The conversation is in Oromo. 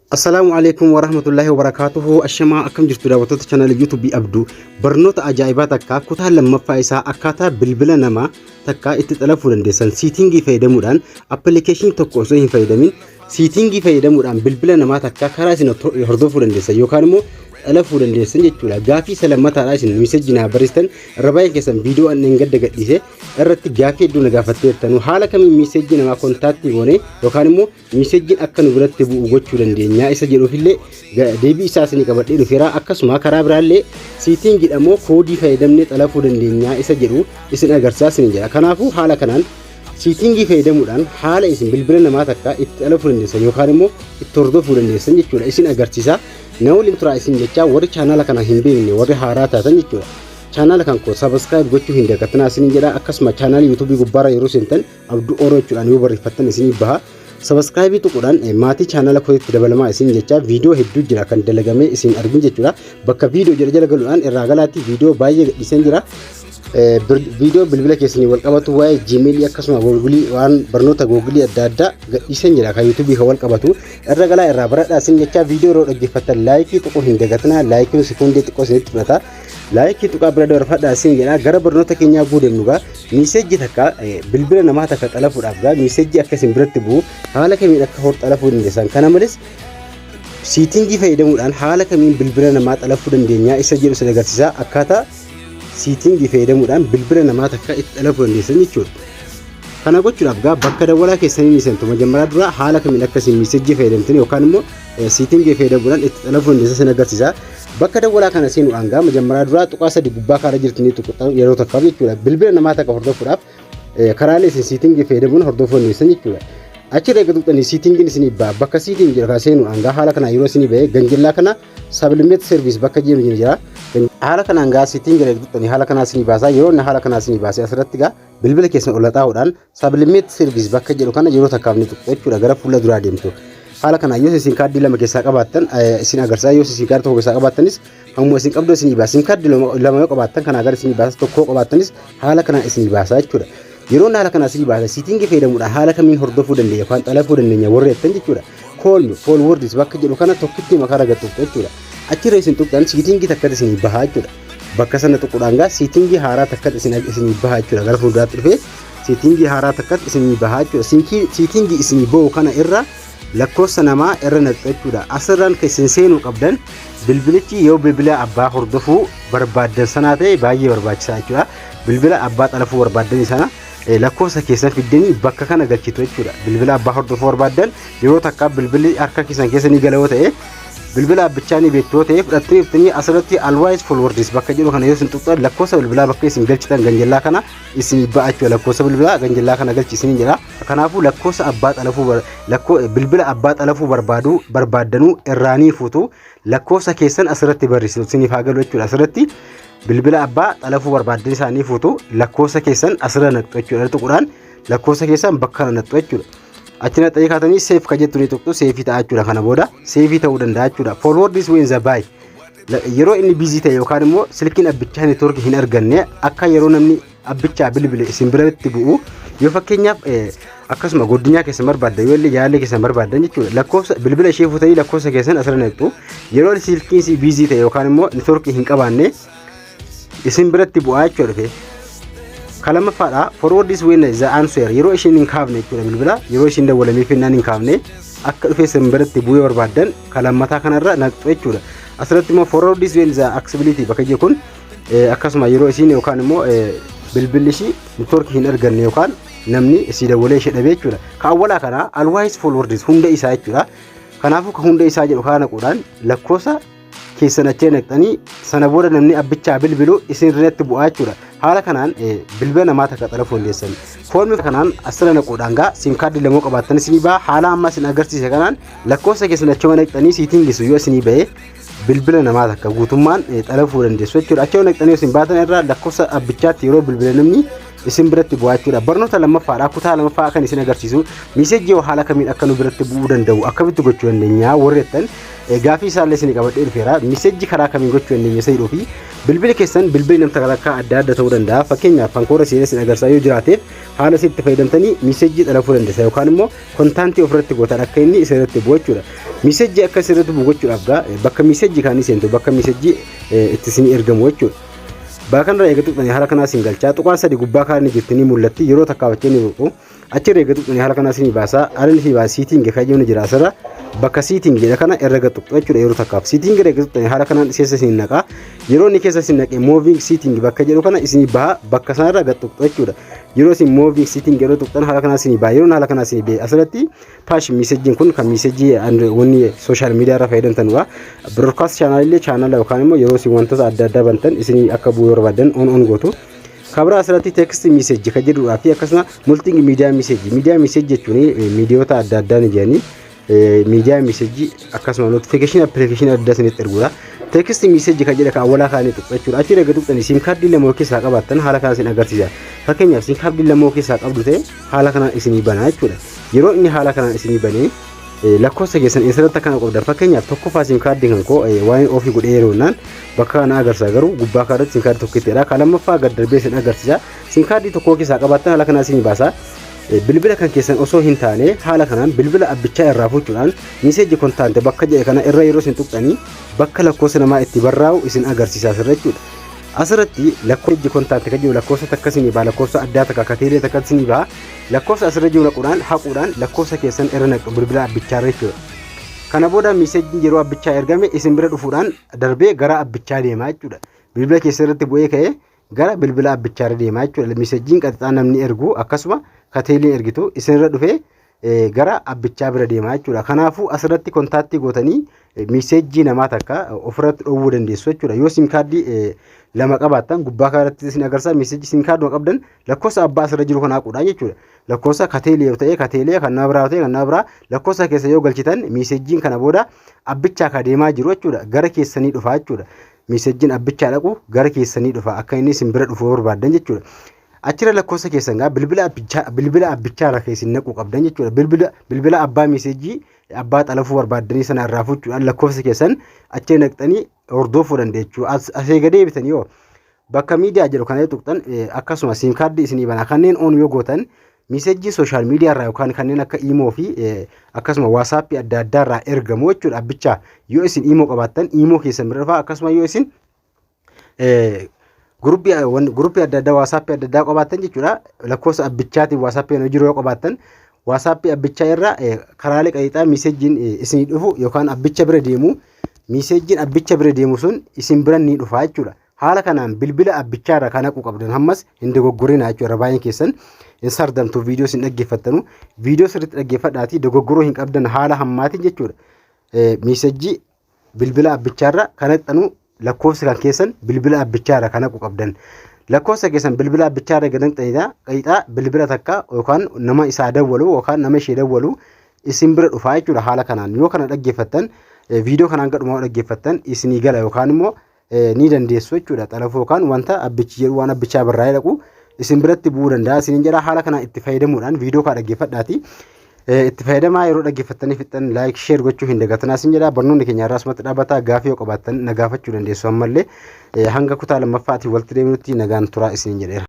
السلام عليكم ورحمة الله وبركاته. الشماء أكم جرتوا دعوتات channel يوتيوب أبدو برنوت عجائبات أكا كتها لما فايسا أكاتا بالبلا نما تكا اتتلفوا لندسان سيتينجي فايدة مودان application تقوسوه فايدة من سيتينجي فايدة مودان بالبلا نما تكا كراسين يهردفوا لندسان يوكانمو ألفوا لندسان جتولا غافي سلامة راسين مسجنا بريستان رباين كسان فيديو أن ننقد قديسة الرت غافي دون غافتير تنو حالك من مسجنا ما كونتاكتي غوني يوكانمو مسجن أكنو برتبو وغوچو لندين isa jedhu fille deebii isaasni qabadhee dhufeera akkasuma karaa biraallee siitiin jedhamoo koodii fayyadamnee xalafuu dandeenya isa jedhu isin agarsiisni jira. Kanaafuu haala kanaan siitingii fayyadamuudhaan haala isin bilbila namaa takka itti xalafuu dandeessan yookaan immoo itti hordofuu dandeessan jechuudha isin agarsiisa. Nawliin tura isin jecha warri chaanala kana hin beekne warri haaraa taatan jechuudha. Chaanala kan ko subscribe gochuu hin dagatinaa isin jedha akkasuma chaanala YouTube gubbaara yeroo seentan Abduu Oroo jechuudhaan yoo barreeffattan isin baha. Subscribe itu kudan mati channel ko itti dabalama isin jecha video hedduu jira kan dalagame isin argin jechuudha bakka video jala galuudhaan irraa galaatti video baay'ee gadhiisan jira video bilbila keessanii wal qabatu waa'ee Gmail akkasuma Google waan barnoota Google adda addaa gadhiisan jira kan YouTube ka wal qabatu irra galaa irraa baradhaa isin jecha video roo dhaggeeffatan like tuquu hin dagatinaa like sekondee xiqqoo isinitti fudhata like tuqaa bira dabarfadhaa isin jedha gara barnoota keenyaa guudennuga message takka bilbila namaa takka xalafuudhaaf gaa message akkasin biratti bu'u haala kamiin akka hor xalafuu dandeessan kana malees siitingii fayyadamuudhaan haala kamiin bilbila namaa xalafuu dandeenya isa jedhu isin agarsiisa akkaataa siitingii fayyadamuudhaan bilbila namaa takka itti xalafuu dandeessan jechuudha. Kana gochuudhaaf gaa bakka dawwalaa keessanii misentu majammaraa dura haala kamiin akkasin message fayyadamtan yookaan immoo siitingii fayyadamuudhaan itti xalafuu dandeessan isin agarsiisa. Bakka dawwalaa kana seenuudhaan gaa majammaraa dura tuqaa sadii gubbaa kaara jirtanii tuqxan yeroo takkaaf jechuudha bilbila namaa takka hordofuudhaaf karaalee isin siitingii fayyadamuun hordofuu dandeessan jechuudha. Achirra eegatuudhaan siitingiin isin bakka siiting jira seenuudhaan gaa haala kana yeroo isin ba'ee ganjillaa kana sublimate service bakka jeemu jira haala kanaan gaa siiting eegatuudhaan haala kana isin baasaa yeroo inni haala kana isin baasee asirratti gaa bilbila keessan ol xaa'uudhaan sublimate service bakka jedhu kana yeroo takkaaf ni tuqxu jechuudha gara fuula duraa deemtu. Haala kana yoo isin kaardii lama keessaa qabaattan isin agarsiisa yoo isin kaardii tokko keessaa qabaattanis hamma isin qabdu isin baasin kaardii lama yoo qabaattan kana agar isin baasa tokko qabaattanis haala kana isin baasa jechuudha. Yeroo haala kana isin baasa siitingii fayyadamuudhaan haala kamiin hordofuu dandeenya yookaan xalafuu dandeenya warreettan jechuudha. Forwards bakka jedhu kana tokkitti makaa ragattu jechuudha. Achirra isin tuqxan siitingii takka isin baha jechuudha. Bakka sana tuquudhaan gaa siitingii haaraa takka isin baha jechuudha gara fuulduraatti dhufee siitingii haaraa takka isin baha jechuudha. Siitingii isin bahu kana irra lakkoofsa namaa irra naqachuudha asirraan keessan seenuu qabdan bilbilichi yoo bilbila abbaa hordofuu barbaaddan sanaa ta'e baay'ee barbaachisaa jechuudha bilbila abbaa xalafuu barbaaddan sana lakkoofsa keessan fiddanii bakka kana galchitu jechuudha bilbila abbaa hordofuu barbaaddan yeroo takka bilbilli harka keessan keessa ni galawoo ta'e bilbila abbichaanii beektoo ta'e fudhattanii iftanii asirratti always forwards bakka jedhu kana yoo isin tuqxan lakkoofsa bilbilaa bakka isin galchitan ganjallaa kana isin ba'achuu lakkoofsa bilbilaa ganjallaa kana galchisin jira. Kanaafuu lakkoofsa abbaa xalafuu bilbila abbaa xalafuu barbaaddanuu irraanii fuutu lakkoofsa keessan asirratti barreessitu isiniif haa galu jechuudha asirratti bilbila abbaa xalafuu barbaaddan isaanii fuutu lakkoofsa keessan asirra naqxu jechuudha tuquudhaan lakkoofsa keessan bakka naqxu jechuudha. Achina ta'ee kaatanii seef ka jettu ni tuqxu seefii ta'a jechuudha kana booda seefii ta'uu danda'a jechuudha. Forwardis when the buy yeroo inni busy ta'e yookaan immoo silkiin abbichaa network hin arganne akka yeroo namni abbichaa bilbile isin biratti bu'u yoo fakkeenyaaf akkasuma godinyaa keessan barbaaddan yoo illee jaalallee keessan barbaaddan jechuudha lakkoofsa bilbila ishee fuutanii lakkoofsa keessan asirra naqxu yeroo silkiin busy ta'e yookaan immoo network hin qabaanne isin biratti bu'aa jechuudha. Kalamaffaadha forwardis when the answer yeroo ishin hin kaafne jechuudha bilbila yeroo ishin dawwalamee finnaan hin kaafne akka dhufee isin biratti bu'ee barbaaddan kalammataa kanarra naqxu jechuudha. Asirratti immoo forwardis when the accessibility bakka jedhu kun akkasuma yeroo ishin yookaan immoo bilbilli ishii network hin arganne yookaan namni isii dawwalee ishee dhabee jechuudha. Ka awwalaa kana always forwardis hunda isaa jechuudha. Kanaafuu ka hunda isaa jedhu kana naquudhaan lakkoofsa keessan achee naqxanii sana booda namni abbichaa bilbilu isin irratti bu'aa jechuudha. Haala kanaan bilbila namaa takka xalafuu dandeessan. Foormi kanaan asirra naquudhaan gaa sim kaardii lamoo qabaattan isinii baha haala amma isin agarsiise kanaan lakkoofsa keessan achuma naqxanii siitingisu yoo isinii bahee bilbila namaa takka guutummaan xalafuu dandeessu jechuudha. Achuma naqxanii isin baatan irraa lakkoofsa abbichaatti yeroo bilbila namni isin biratti bu'aa jechuudha. Barnoota lammaffaadha kutaa lammaffaa kan isin agarsiisu miseejii haala kamiin akka nu biratti bu'uu danda'u akkamitti gochuu dandeenya warreettan gaafii isaallee isin qabadhee dhufeera message karaa kamiin gochuu dandeenya sayidoo fi bilbila keessan bilbilli namta akka adda adda ta'uu danda'a fakkeenyaaf fankoora seenes isin agarsiisaa yoo jiraateef haala sitti fayyadamtanii message dhalafuu dandeessa yookaan immoo kontaantii ofirratti gootan akka inni isirratti bu'u jechuudha message akka isirratti bu'u gochuudhaaf bakka message kaanii seentu bakka message itti isin ergamu jechuudha Bakan raa eegatu tani haala kana siin galchaa tuqaan sadi gubbaa kaanii jirtanii mul'atti yeroo takkaawachee ni ruqu achirra eegatu tani haala kana siin baasaa alin fi baa siiting kaayyoon jira asirra bakka siiting jedha kana irra gatu jechuudha yeroo takkaaf siiting eegatu tani haala kana keessa siin naqa yeroo ni keessa siin naqee moving siiting bakka jedhu kana isin baha bakka sanarra gatu jechuudha yeroo siin moving siiting yeroo tuqtan haala kana siin baa yeroo haala kana siin bee asirratti paash messaging kun kan message and wonni social media irra fayyadamtan waa broadcast channel illee channel yookaan immoo yeroo siin wantoota adda addaa bantan isin akka bu'uura barbaaddan on gootu kabra asirratti text message ka jedhu fi akkasuma multimedia message jechuun miidiyoota adda addaa ni jedhani media message akkasuma notification application adda isinitti erguudha text message ka jedha ka awwala kaanii tuqachuudha achirra gadu tani sim card lama keessaa qabaatan haala kana isin agarsiisa fakkeenyaaf sim card lama keessaa qabdu ta'e haala kana isinii banaa jechuudha yeroo inni haala kana isinii banee lakkoofsa keessan isirratti kana qabdan fakkeenyaaf tokkoffaa sim card kan koo waan ofii godhee yeroonaan bakka kana agarsiisa garuu gubbaa kaarratti sim card tokkitteedha ka lammaffaa gad darbee isin agarsiisa sim card tokko keessaa qabaatan haala kana isinii baasa bilbila kan keessan osoo hin taane haala kanaan bilbila abbichaa irraa fuudhuudhaan message kontaante bakka jedhe kana irra yeroo isin tuqxanii bakka lakkoofsa namaa itti barraa'u isin agarsiisa asirra jechuudha asirratti lakkoofsi kontaante kan jiru lakkoofsa takka isinii baa lakkoofsa addaa takka kateelee takka isinii baa lakkoofsa asirra jiru haquudhaan lakkoofsa keessan irra naqu bilbila abbichaa irra jechuudha kana booda message yeroo abbichaa ergame isin bira dhufuudhaan darbee gara abbichaa deemaa jechuudha bilbila keessa irratti bu'ee ka'ee gara bilbila abbichaa irra deemaa jechuudha messaging qaxxaa namni ergu akkasuma kateelee ergitu isin irra dhufee gara abbichaa bira deemaa jechuudha kanaafuu asirratti kontaaktii gootanii message namaa takka ofirratti dhowwuu dandeessu jechuudha yoo sim card lama qabaatan gubbaa kaarratti isin agarsiisa message sim card qabdan lakkoofsa abbaa asirra jiru kana haquudha jechuudha lakkoofsa kateelee ta'e kateelee kan naa biraa ta'e kan naa biraa lakkoofsa keessa yoo galchitan messaging kana booda abbichaa ka deemaa jiru jechuudha gara keessanii dhufa jechuudha messaging abbichaa dhaqu gara keessanii dhufa akka inni isin bira dhufu barbaadan jechuudha achira lakkoofsa keessan gaa bilbila abbichaa irra keessin naquu qabdan jechuudha bilbila abbaa message abbaa xalafuu barbaadanii sana irraa fuudhuudhaan lakkoofsa keessan achee naqxanii hordofuu dandeechuu asee gadee bitanii yoo bakka miidiyaa jedhu kana tuqxan akkasuma sim card isinii banaa kanneen on yoo gootan message social media irraa yookaan kanneen akka imo fi akkasuma whatsapp adda addaa irraa ergamu jechuudha abbichaa yoo isin imo qabaattan imo keessan bira dhufaa akkasuma yoo isin Grupi adda addaa WhatsApp adda addaa qabaatan jechuudha lakkoofsa abbichaatiin WhatsApp yoo jiru yoo qabaatan WhatsApp abbichaa irraa karaalee qaxxaa messaging isinii dhufu yookaan abbicha bira deemu messaging abbicha bira deemu sun isin bira ni dhufa jechuudha haala kanaan bilbila abbichaa irraa kana qabdan hammas hin dogoggorina jechuudha baay'een keessan in sardamtu viidiyoo sin dhaggeeffattanu viidiyoo sirriitti dhaggeeffadhaati dogoggoroo hin qabdan haala hammaatiin jechuudha messaging bilbila abbichaa irraa kana xanu lakkoofsa kan keessan bilbila abbichaa irraa kana qabdan lakkoofsa keessan bilbila abbichaa irraa gadan qaxxaa bilbila takka yookaan nama isaa dawwalu yookaan nama ishee dawwalu isin bira dhufa jechuudha haala kanaan yoo kana dhaggeeffattan viidiyoo kanaan gadhumaa dhaggeeffattan isinii gala yookaan immoo ni dandeessu jechuudha xalafuu yookaan wanta abbichi jedhu waan abbichaa birraa dhaqu isin biratti bu'uu danda'a isin jedha haala kanaan itti fayyadamuudhaan viidiyoo kana dhaggeeffadhaati itti fayyadamaa yeroo dhaggeeffattanii fixan like share gochuu hin dagatinaa isin jedha barnoonni keenya irraa asumatti dhaabataa gaafii yoo qabaattan na gaafachuu dandeessu ammallee hanga kutaa lammaffaatiin walitti deebinutti nagaan turaa isin jedheera